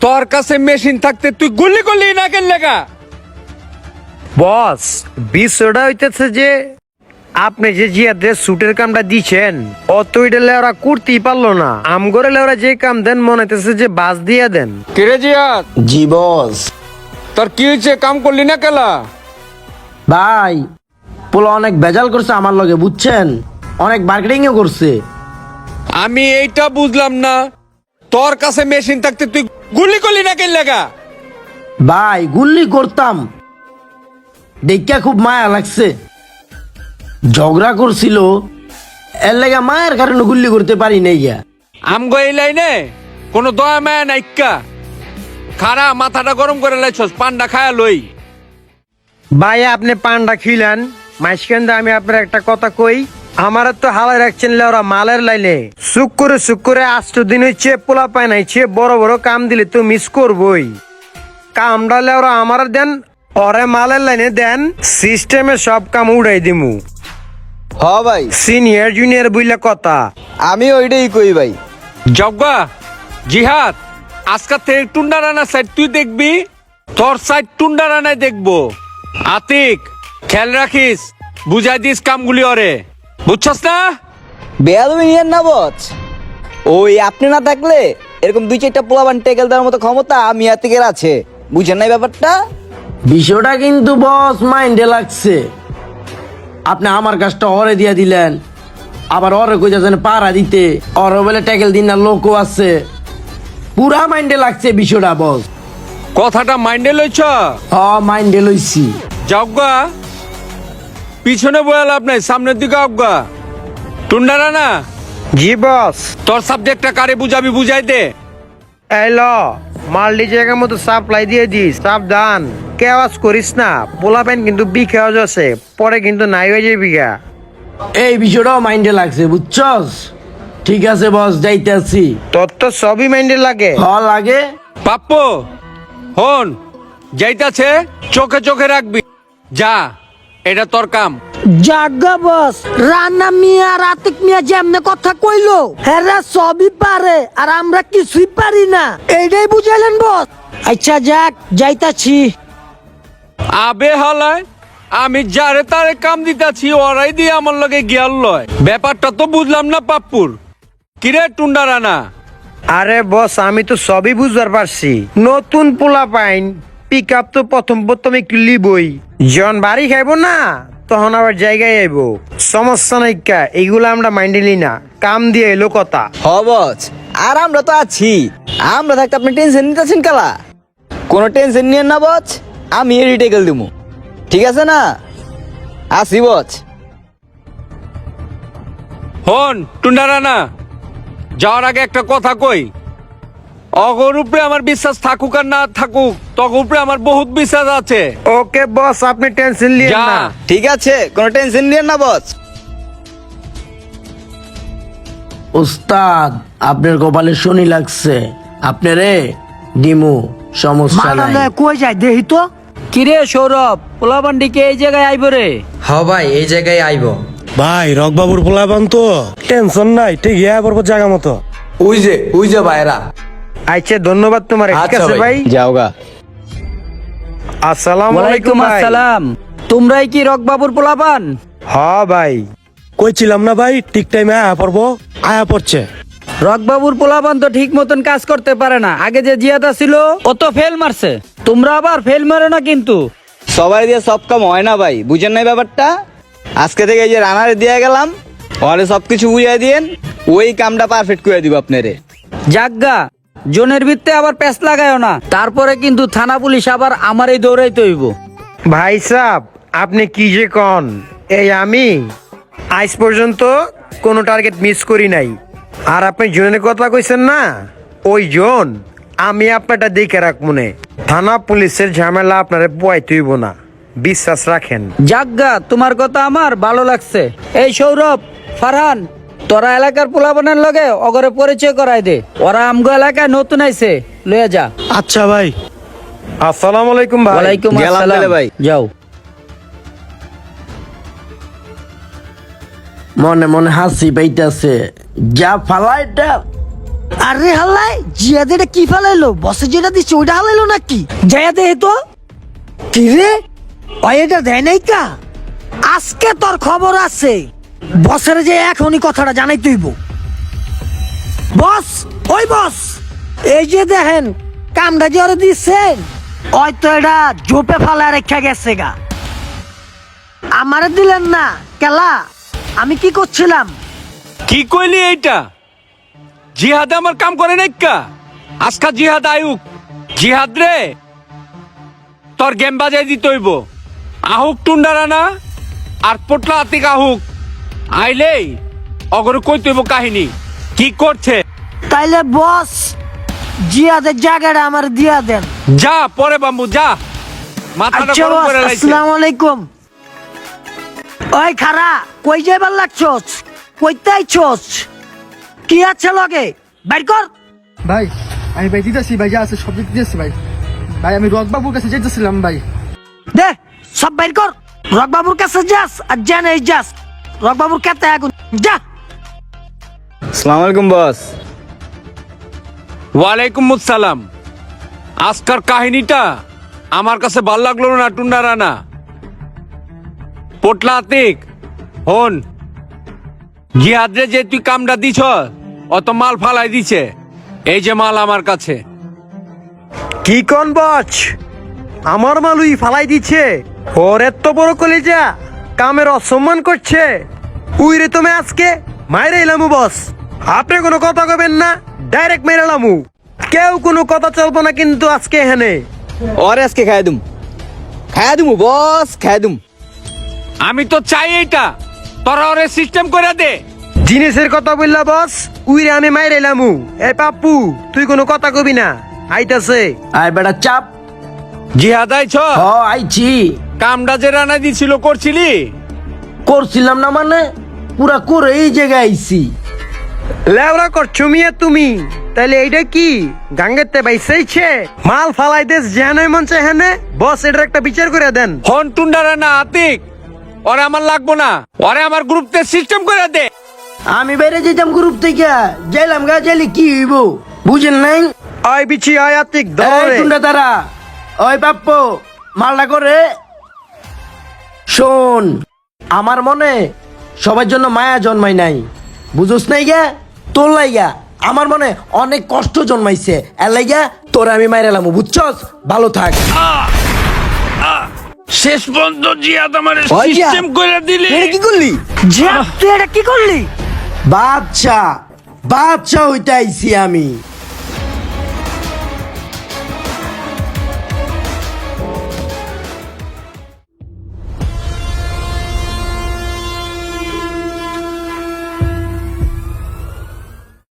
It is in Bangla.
তোর কাছে মেশিন থাকতে তুই গুলি করলি না কেন লেগা? বস, বিষয়টা হইতেছে যে আপনি যে জিয়াদের সুটের কামটা দিচ্ছেন অত ওরা করতেই পারলো না। আমগরে ওরা যে কাম দেন মনে হইতেছে যে বাস দিয়ে দেন। কিরে জিয়াদ, জি বস। তোর কি হয়েছে? কাম করলি না কেলা? ভাই, পোলা অনেক ভেজাল করছে আমার লগে, বুঝছেন? অনেক মার্কেটিংও করছে। আমি এইটা বুঝলাম না, তোর কাছে মেশিন থাকতে তুই গুলি করলি না কেন লেগা? ভাই, গুল্লি করতাম, দেখিয়া খুব মায়া লাগছে। ঝগড়া করছিল, এর লেগে মায়ের কারণে গুল্লি করতে পারি নাই গিয়া। আমগো এই লাইনে কোনো দয়া মায়া নাইকা, খারা মাথাটা গরম করে লাইছস, পান্ডা খায়া লই। ভাই আপনি পান্ডা খিলেন, মাঝখান আমি আপনার একটা কথা কই। আমার তো হালাই রাখছেন ওরা মালের লাইনে। সুখ করে 8 দিন হচ্ছে পোলা পায় নাইছে, বড় বড় কাম দিলে তো মিস করবই। কামটা ওরা আমার দেন, ওরে মালের লাইনে দেন, সিস্টেমে সব কাম উড়াই দিমু। হ ভাই, সিনিয়র জুনিয়র বুঝলে কথা। আমি ওইটাই কই ভাই। জগ্গা, জিহাদ, আজকাল থেকে টুন্ডা রানা সাইড তুই দেখবি, তোর সাইড টুন্ডা রানায় দেখবো। আতিক, খেয়াল রাখিস, বুঝাই দিস কামগুলি ওরে, বুঝছস না? বেয়াদবি নিয়েন না বস। ওই আপনি না থাকলে এরকম 2-4টা পোলাবান টেকেল দেওয়ার মতো ক্ষমতা আমি আতিকের আছে, বুঝেন নাই ব্যাপারটা? বিষয়টা কিন্তু বস মাইন্ডে লাগছে। আপনি আমার কাজটা অরে দিয়া দিলেন, আবার অরে কইতেছেন পাড়া দিতে, অরে বলে ট্যাকেল দিন না লোকও আছে। পুরা মাইন্ডে লাগছে বিষয়টা বস। কথাটা মাইন্ডে লইছ? মাইন্ডে লইছি। জগ্গা, পিছনে বয়া লাভ নাই, সামনের দিকে অজ্ঞা। টুন্ডা রানা, জি বস। তোর সাবজেক্টটা কারে বুঝাবি বুঝাই দে। এলো মালটি জায়গার মতো সাপ্লাই দিয়ে দিস, সাবধান কেওয়াজ করিস না। পোলা প্যান কিন্তু বিখাওয়াজ আছে, পরে কিন্তু নাই হয়ে যাবি গা। এই বিষয়টাও মাইন্ডে লাগছে, বুঝছস? ঠিক আছে বস, যাইতেছি। তোর তো সবই মাইন্ডে লাগে। লাগে। পাপ্পু, হন, যাইতাছে, চোখে চোখে রাখবি। যা, এটা তোর কাম। জাগা বস, রান্না মিয়া আর আতিক মিয়া যেমনে কথা কইলো, হেরা সবই পারে আর আমরা কিছুই পারি না, এইটাই বুঝাইলেন বস। আচ্ছা যাক, যাইতাছি। আবে হালায়, আমি যারে তারে কাম দিতাছি, ওরাই দিয়ে আমার লগে গিয়াল লয়। ব্যাপারটা তো বুঝলাম না পাপ্পুর। কিরে টুন্ডা রানা? আরে বস, আমি তো সবই বুঝবার পারছি। নতুন পোলা পাইন পিক আপ তো প্রথম একটু লিবই। যখন বাড়ি খাইবো না তখন আবার জায়গায় আইবো, সমস্যা নাই কা, এইগুলো আমরা মাইন্ডে নি না। কাম দিয়ে এলো কথা। হ বস, আর আমরা তো আছি। আমরা থাকতে আপনি টেনশন নিতেছেন কালা? কোনো টেনশন নিয়েন না বস, আমি এর টেকেল দিব, ঠিক আছে না? আসি বস। হন টুন্ডা রানা, যাওয়ার আগে একটা কথা কই। অগর উপরে আমার বিশ্বাস থাকুক আর না থাকুক, তগর উপরে আমার বহুত বিশ্বাস আছে। ওকে বস, আপনি টেনশন নিয়েন যা। না। ঠিক আছে, কোনো টেনশন নিয়েন না বস। উস্তাদ, আপনার কপালে শনি লাগছে। আপনারে দিমু, সমস্যা নাই। মারালে কই যায় দেখি তো। কিরে সৌরভ, পোলাবান্ডিকে এই জায়গায় আইব রে? হ ভাই, এই জায়গায় আইব। ভাই রকবাবুর পোলাপান তো, টেনশন নাই, ঠিক ইয়া পড়বো জায়গা মতো। ওই যে ভাইরা। আচ্ছা ধন্যবাদ তোমার। ঠিক আচ্ছা আছে ভাই। ভাই। যাওগা। আসসালামু আলাইকুম ওয়ালাইকুম ভাই। আসসালাম। তোমরাই কি রকবাবুর পোলাপান? হ্যাঁ ভাই। কইছিলাম না ভাই, ঠিক টাইমে আয়া পড়বো, আয়া পড়ছে। রকবাবুর পোলাপান তো ঠিক মতন কাজ করতে পারে না। আগে যে জিয়াদা ছিল ও তো ফেল মারছে, তোমরা আবার ফেল মারো না কিন্তু। সবাই দিয়ে সব কাম হয় না ভাই, বুঝেন নাই ব্যাপারটা? আজকে থেকে এই যে রানারে দিয়ে গেলাম, ওরে সবকিছু বুঝিয়ে দিয়েন, ওই কামটা পারফেক্ট করে দিব আপনারে। জাগা, জনের ভিত্তে আবার প্যাচ লাগায়ও না, তারপরে কিন্তু থানা পুলিশ আবার আমারই দৌড়াইতে হইব। ভাই সাহেব, আপনি কি যে কন, এই আমি আজ পর্যন্ত কোনো টার্গেট মিস করি নাই। আর আপনি জনের কথা কইছেন না, ওই জন আমি আপনারটা দেখে রাখ মনে। থানা পুলিশের ঝামেলা আপনারে পোয়াইতে হইব না, বিশ্বাস রাখেন। জাগা, তোমার কথা আমার ভালো লাগছে। এই সৌরভ, ফারহান, তোরা এলাকার পোলাপানের লগে অগরে পরিচয় করাই দে। ওরা আমগো এলাকায় নতুন আইছে, লয়ে যা। আচ্ছা ভাই। আসসালামু আলাইকুম ভাই। ওয়ালাইকুম গেলাম আসসালাম তাহলে ভাই। যাও। মনে মনে হাসি পাইতেছে, যা ফালাইটা আরে হাল্লাই জিয়াদ এটা কি ফেলাইলো বসে যেটা দিচ্ছে ওইটা হালাইলো নাকি যাইয়া দে তো কি রে ওই এটা দেয় নাই কা আজকে তোর খবর আছে বসের যে এখনই কথাটা জানাই তুইব বস ওই বস এই যে দেখেন কামটা যে ওরে দিচ্ছেন ওই তো এটা জোপে ফালা রেখা গেছে গা আমারে দিলেন না কেলা আমি কি করছিলাম কি কইলি এইটা জিহাদ আমার কাম করে নাইকা আজকা জিহাদ আয়ুক জিহাদ রে তোর গেম বাজাই দিতে হইব আহুক টুন্ডা রানা আর পোটলা আতিক আহুক আইলেই অগরে কইতে হইব কাহিনী কি করছে তাইলে বস জিয়াদের জায়গাটা আমার দিয়া দেন যা পরে বাম্বু যা মাথাটা আচ্ছা গরম বস করে লাইছে আসসালামু আলাইকুম ওই খারা কই যাইবার লাগছস কইতে আইছস কি আছে লগে বাইর কর ভাই আমি ভাই দিতেছি ভাই যা আছে সব দিতেছি ভাই ভাই আমি রকবাবুর কাছে যেতেছিলাম ভাই দে সব বাইর কর রকবাবুর কাছে যাস আর জানে যাস রকবাবুর কাছে আগুন যা আসসালামু আলাইকুম বস। ওয়ালাইকুম আসসালাম আজকার কাহিনীটা আমার কাছে ভাল লাগলো না টুন্ডা রানা পোটলা আতিক হন জিহাদরে যে তুই কামটা দিছ অত মাল ফালাই দিছে এই যে মাল আমার কাছে কি কোন বচ আমার মালুই ফালাই দিচ্ছে ওর এত বড় কলিজা কামের অসম্মান করছে উইরে তুমি আজকে মাইরে এলামু বস আপনি কোনো কথা কবেন না ডাইরেক্ট মেরে এলামু কেউ কোনো কথা চলবো না কিন্তু আজকে এখানে ওরে আজকে খাইয়া দুমু বস খাইয়া দুম। আমি তো চাই এইটা তোরা ওরে সিস্টেম করে দে জিনিসের কথা বললা বস উইরে আমি মাইরে এলামু এই পাপ্পু তুই কোনো কথা কবি না আইতাছে আয় বেটা চাপ জিহাদ আইছ হ আইছি কামটা যে রানা দিছিল করছিলি করছিলাম না মানে পুরা করে এই জায়গায় আইছি লেওরা করছো মিয়া তুমি তাইলে এইটা কি গাঙ্গেতে বাইসাইছে মাল ফালাই দেশ জানাই মন চাই হেনে বস এটার একটা বিচার করে দেন হন টুন্ডা রানা আতিক ওরে আমার লাগবো না ওরে আমার গ্রুপতে সিস্টেম করে দে আমি বাইরে যেতাম গ্রুপ থেকে যাইলাম গা যাইলে কি হইব বুঝেন নাই আয় বিচি আয় আতিক এই ধরে টুন্ডা তারা ওই পাপ্পো মালটা করে শোন আমার মনে সবার জন্য মায়া জন্মাই নাই বুঝোস নাই গা তোর লাইগা আমার মনে অনেক কষ্ট জন্মাইছে এর লাইগা তোর আমি মাইরালাম বুঝছস ভালো থাক শেষ পর্যন্ত জিহাদ আমার ওই জিহাদ, সিস্টেম করে দিলি এটা কি করলি? জিয়াদ তুই এটা কি করলি বাচ্চা বাচ্চা হইতে আইছি আমি